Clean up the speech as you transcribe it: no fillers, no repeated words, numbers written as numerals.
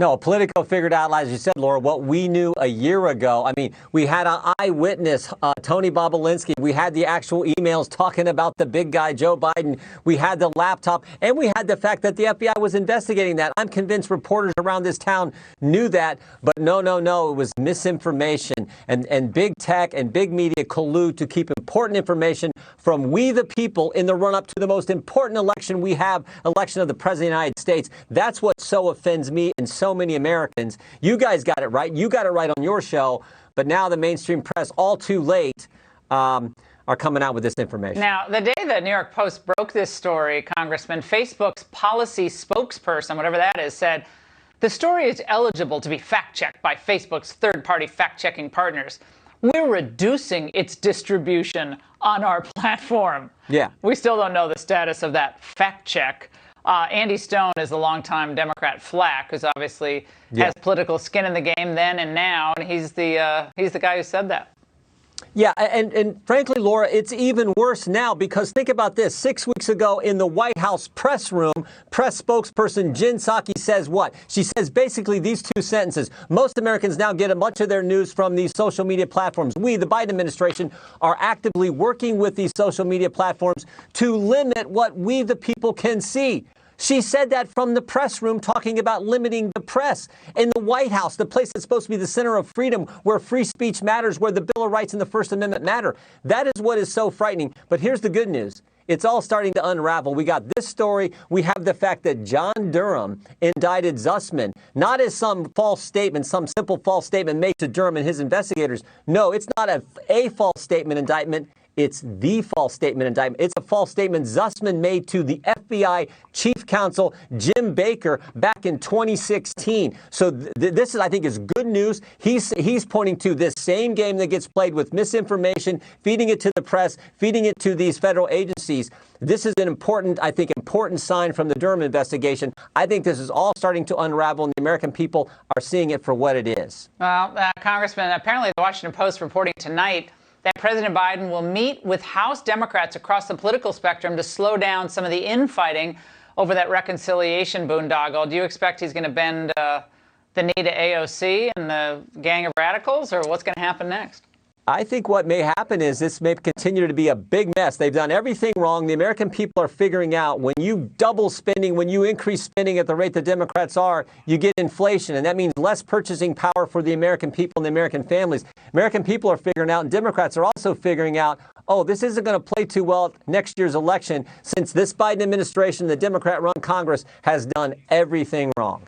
No, Politico figured out, as you said, Laura, what we knew a year ago. I mean, we had an eyewitness, Tony Bobolinsky. We had the actual emails talking about the big guy, Joe Biden. We had the laptop, and we had the fact that the FBI was investigating that. I'm convinced reporters around this town knew that, but no. It was misinformation. And big tech and big media collude to keep important information from we the people in the run-up to the most important election we have, election of the President of the United States. That's what so offends me and so many Americans. You guys got it right. You got it right on your show. But now the mainstream press, all too late, are coming out with this information. Now, the day the New York Post broke this story, Congressman, Facebook's policy spokesperson, whatever that is, said, the story is eligible to be fact-checked by Facebook's third-party fact-checking partners. We're reducing its distribution on our platform. Yeah. We still don't know the status of that fact check. Andy Stone is the longtime Democrat flack, who's obviously has political skin in the game then and now, and he's the guy who said that. Yeah, and frankly, Laura, it's even worse now because think about this. 6 weeks ago in the White House press room, press spokesperson Jen Psaki says what? She says basically these two sentences. Most Americans now get a bunch of their news from these social media platforms. We, the Biden administration, are actively working with these social media platforms to limit what we, the people, can see. She said that from the press room, talking about limiting the press. In the White House, the place that's supposed to be the center of freedom, where free speech matters, where the Bill of Rights and the First Amendment matter. That is what is so frightening. But here's the good news. It's all starting to unravel. We got this story. We have the fact that John Durham indicted Zussman, not as some false statement, some simple false statement made to Durham and his investigators. No, it's not a false statement indictment. It's the false statement indictment. It's a false statement Zussman made to the FBI chief counsel, Jim Baker, back in 2016. So this is, I think, is good news. He's pointing to this same game that gets played with misinformation, feeding it to the press, feeding it to these federal agencies. This is an important sign from the Durham investigation. I think this is all starting to unravel, and the American people are seeing it for what it is. Well, Congressman, apparently the Washington Post reporting tonight that President Biden will meet with House Democrats across the political spectrum to slow down some of the infighting over that reconciliation boondoggle. Do you expect he's going to bend the knee to AOC and the gang of radicals, or what's going to happen next? I think what may happen is this may continue to be a big mess. They've done everything wrong. The American people are figuring out when you double spending, when you increase spending at the rate the Democrats are, you get inflation. And that means less purchasing power for the American people and the American families. American people are figuring out, and Democrats are also figuring out, oh, this isn't going to play too well next year's election since this Biden administration, the Democrat-run Congress, has done everything wrong.